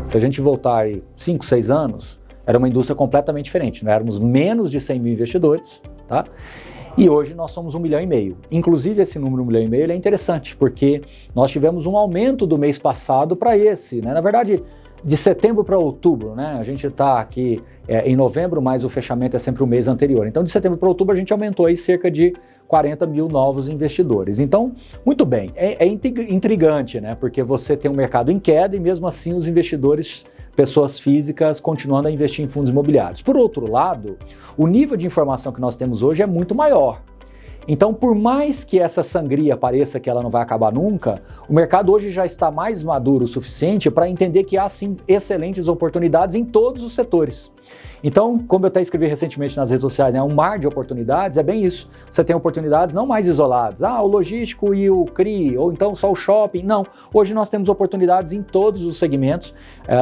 Se a gente voltar aí 5, 6 anos, era uma indústria completamente diferente. Nós éramos menos de 100 mil investidores, tá? E hoje nós somos 1,5 milhão. Inclusive esse número 1,5 milhão ele é interessante, porque nós tivemos um aumento do mês passado para esse, né? Na verdade, de setembro para outubro, né? A gente está aqui em novembro, mas o fechamento é sempre o mês anterior. Então, de setembro para outubro, a gente aumentou aí cerca de 40 mil novos investidores. Então, muito bem, é intrigante, né? Porque você tem um mercado em queda e mesmo assim os investidores, pessoas físicas, continuando a investir em fundos imobiliários. Por outro lado, o nível de informação que nós temos hoje é muito maior. Então, por mais que essa sangria pareça que ela não vai acabar nunca, o mercado hoje já está mais maduro o suficiente para entender que há sim excelentes oportunidades em todos os setores. Então, como eu até escrevi recentemente nas redes sociais, né, um mar de oportunidades é bem isso. Você tem oportunidades não mais isoladas, o logístico e o CRI, ou então só o shopping. Não, hoje nós temos oportunidades em todos os segmentos.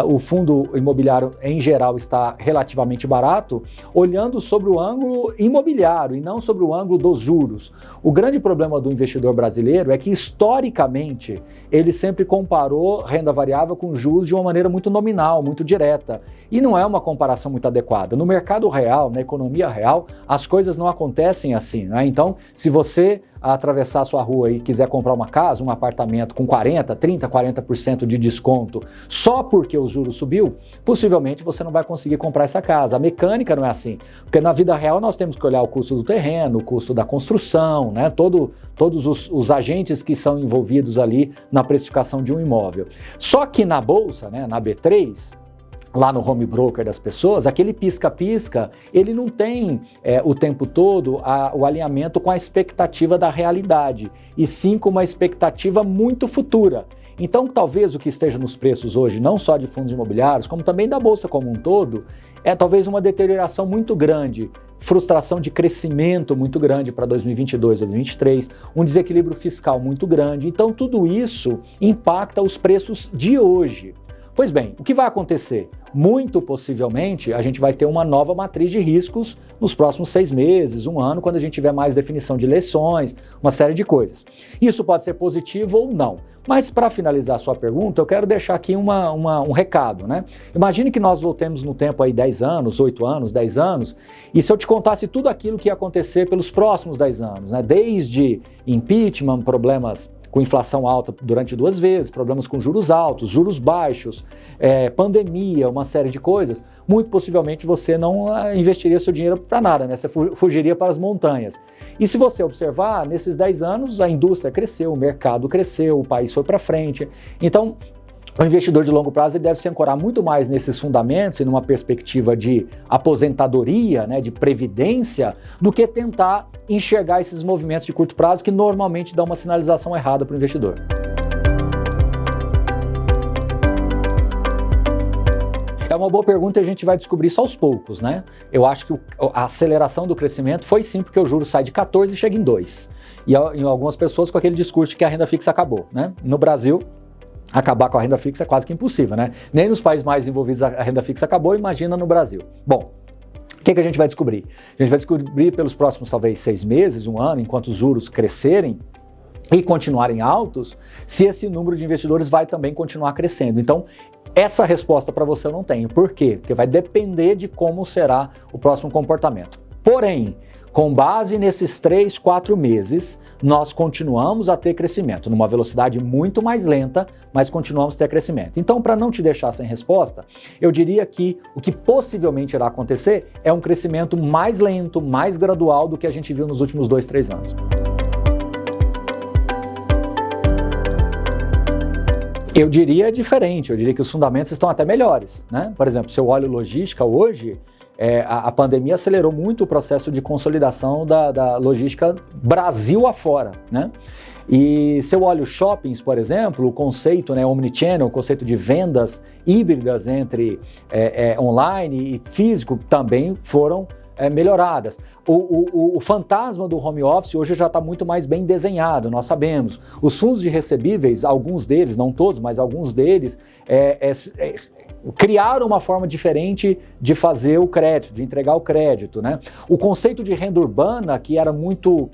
O fundo imobiliário em geral está relativamente barato, olhando sobre o ângulo imobiliário e não sobre o ângulo dos juros. O grande problema do investidor brasileiro é que historicamente ele sempre comparou renda variável com juros de uma maneira muito nominal, muito direta. E não é uma comparação muito adequada. No mercado real, na economia real, as coisas não acontecem assim, né? Então, se você atravessar a sua rua e quiser comprar uma casa, um apartamento com 40% de desconto só porque o juro subiu, possivelmente você não vai conseguir comprar essa casa. A mecânica não é assim, porque na vida real nós temos que olhar o custo do terreno, o custo da construção, né? Todos os agentes que são envolvidos ali na precificação de um imóvel. Só que na bolsa, né, na B3, lá no home broker das pessoas, aquele pisca-pisca, ele não tem o tempo todo o alinhamento com a expectativa da realidade, e sim com uma expectativa muito futura. Então, talvez o que esteja nos preços hoje, não só de fundos imobiliários, como também da Bolsa como um todo, é talvez uma deterioração muito grande, frustração de crescimento muito grande para 2022, 2023, um desequilíbrio fiscal muito grande. Então, tudo isso impacta os preços de hoje. Pois bem, o que vai acontecer? Muito possivelmente a gente vai ter uma nova matriz de riscos nos próximos 6 meses, 1 ano, quando a gente tiver mais definição de eleições, uma série de coisas. Isso pode ser positivo ou não. Mas para finalizar a sua pergunta, eu quero deixar aqui um recado, né? Imagine que nós voltemos no tempo aí 10 anos, 8 anos, 10 anos, e se eu te contasse tudo aquilo que ia acontecer pelos próximos 10 anos, né? Desde impeachment, problemas com inflação alta durante 2 vezes, problemas com juros altos, juros baixos, pandemia, uma série de coisas, muito possivelmente você não investiria seu dinheiro para nada, né? Você fugiria para as montanhas. E se você observar, nesses 10 anos a indústria cresceu, o mercado cresceu, o país foi para frente. Então, o investidor de longo prazo ele deve se ancorar muito mais nesses fundamentos e numa perspectiva de aposentadoria, né, de previdência, do que tentar enxergar esses movimentos de curto prazo que normalmente dão uma sinalização errada para o investidor. É uma boa pergunta e a gente vai descobrir isso aos poucos, né? Eu acho que a aceleração do crescimento foi sim porque o juro sai de 14 e chega em 2. E em algumas pessoas com aquele discurso de que a renda fixa acabou, né? No Brasil, acabar com a renda fixa é quase que impossível, né? Nem nos países mais envolvidos a renda fixa acabou, imagina no Brasil. Bom, o que a gente vai descobrir? A gente vai descobrir pelos próximos talvez 6 meses, 1 ano, enquanto os juros crescerem e continuarem altos, se esse número de investidores vai também continuar crescendo. Então, essa resposta para você eu não tenho. Por quê? Porque vai depender de como será o próximo comportamento. Porém, com base nesses 3, 4 meses, nós continuamos a ter crescimento, numa velocidade muito mais lenta, mas continuamos a ter crescimento. Então, para não te deixar sem resposta, eu diria que o que possivelmente irá acontecer é um crescimento mais lento, mais gradual do que a gente viu nos últimos 2, 3 anos. Eu diria diferente, eu diria que os fundamentos estão até melhores, né? Por exemplo, se eu olho logística hoje, a pandemia acelerou muito o processo de consolidação da logística Brasil afora, né? E se eu olho shoppings, por exemplo, o conceito, né, omnichannel, o conceito de vendas híbridas entre online e físico também foram melhoradas. O fantasma do home office hoje já está muito mais bem desenhado, nós sabemos. Os fundos de recebíveis, alguns deles, não todos, mas alguns deles, criaram uma forma diferente de fazer o crédito, de entregar o crédito, né? O conceito de renda urbana, que era muito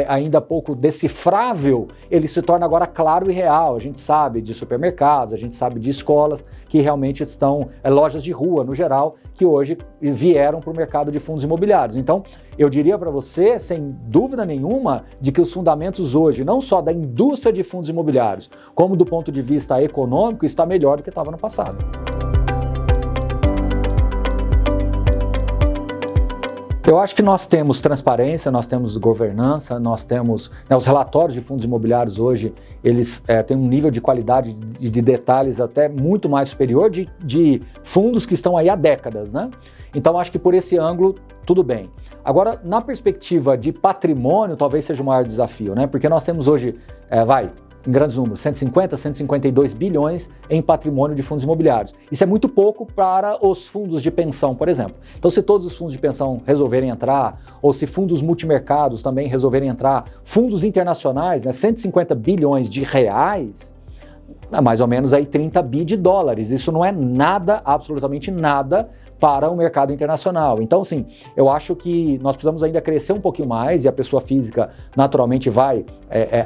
ainda pouco decifrável, ele se torna agora claro e real. A gente sabe de supermercados, a gente sabe de escolas que realmente estão, lojas de rua no geral, que hoje vieram para o mercado de fundos imobiliários. Então, eu diria para você, sem dúvida nenhuma, de que os fundamentos hoje, não só da indústria de fundos imobiliários, como do ponto de vista econômico, está melhor do que estava no passado. Eu acho que nós temos transparência, nós temos governança, nós temos os relatórios de fundos imobiliários hoje, eles têm um nível de qualidade de detalhes até muito mais superior de fundos que estão aí há décadas, né? Então acho que por esse ângulo tudo bem. Agora, na perspectiva de patrimônio, talvez seja o maior desafio, né? Porque nós temos hoje, em grandes números, 150, 152 bilhões em patrimônio de fundos imobiliários. Isso é muito pouco para os fundos de pensão, por exemplo. Então, se todos os fundos de pensão resolverem entrar, ou se fundos multimercados também resolverem entrar, fundos internacionais, né, 150 bilhões de reais, mais ou menos aí 30 bi de dólares. Isso não é nada, absolutamente nada, para o mercado internacional. Então, sim, eu acho que nós precisamos ainda crescer um pouquinho mais e a pessoa física naturalmente vai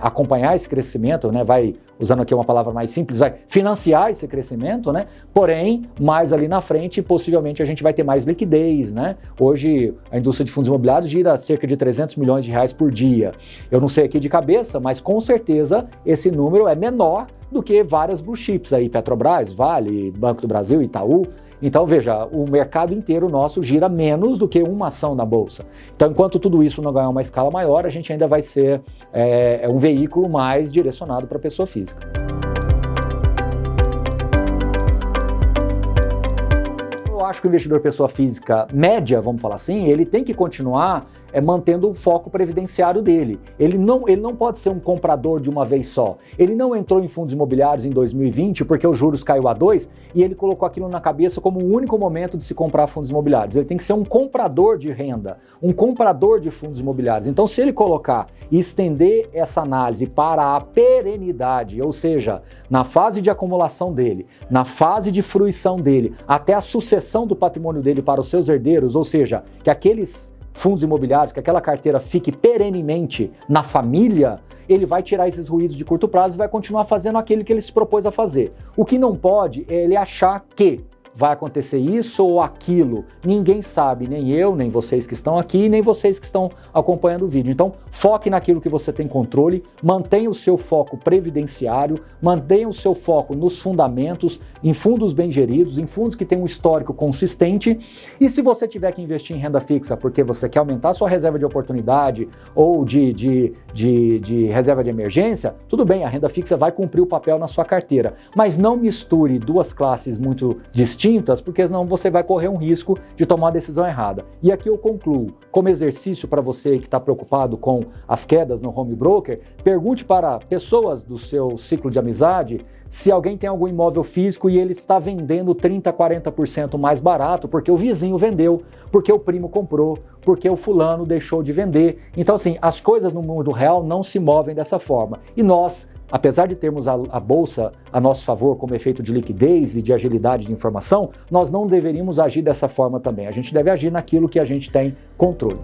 acompanhar esse crescimento, né? Vai, usando aqui uma palavra mais simples, vai financiar esse crescimento, né? Porém, mais ali na frente, possivelmente a gente vai ter mais liquidez, né? Hoje, a indústria de fundos imobiliários gira cerca de 300 milhões de reais por dia. Eu não sei aqui de cabeça, mas com certeza esse número é menor do que várias blue chips aí, Petrobras, Vale, Banco do Brasil, Itaú. Então, veja, o mercado inteiro nosso gira menos do que uma ação na Bolsa. Então, enquanto tudo isso não ganhar uma escala maior, a gente ainda vai ser um veículo mais direcionado para a pessoa física. Eu acho que o investidor pessoa física média, vamos falar assim, ele tem que continuar mantendo o foco previdenciário dele. Ele não pode ser um comprador de uma vez só. Ele não entrou em fundos imobiliários em 2020 porque os juros caiu a 2 e ele colocou aquilo na cabeça como o único momento de se comprar fundos imobiliários. Ele tem que ser um comprador de renda, um comprador de fundos imobiliários. Então, se ele colocar e estender essa análise para a perenidade, ou seja, na fase de acumulação dele, na fase de fruição dele, até a sucessão do patrimônio dele para os seus herdeiros, ou seja, que aqueles fundos imobiliários, que aquela carteira fique perenemente na família, ele vai tirar esses ruídos de curto prazo e vai continuar fazendo aquilo que ele se propôs a fazer. O que não pode é ele achar que vai acontecer isso ou aquilo. Ninguém sabe, nem eu, nem vocês que estão aqui, nem vocês que estão acompanhando o vídeo. Então, foque naquilo que você tem controle, mantenha o seu foco previdenciário, mantenha o seu foco nos fundamentos, em fundos bem geridos, em fundos que têm um histórico consistente. E se você tiver que investir em renda fixa porque você quer aumentar a sua reserva de oportunidade ou de reserva de emergência, tudo bem, a renda fixa vai cumprir o papel na sua carteira. Mas não misture duas classes muito distintas, porque senão você vai correr um risco de tomar a decisão errada. E aqui eu concluo, como exercício para você que está preocupado com as quedas no home broker, pergunte para pessoas do seu ciclo de amizade se alguém tem algum imóvel físico e ele está vendendo 30%, 40% mais barato porque o vizinho vendeu, porque o primo comprou, porque o fulano deixou de vender. Então, assim, as coisas no mundo real não se movem dessa forma. E nós, apesar de termos a Bolsa a nosso favor como efeito de liquidez e de agilidade de informação, nós não deveríamos agir dessa forma também. A gente deve agir naquilo que a gente tem controle.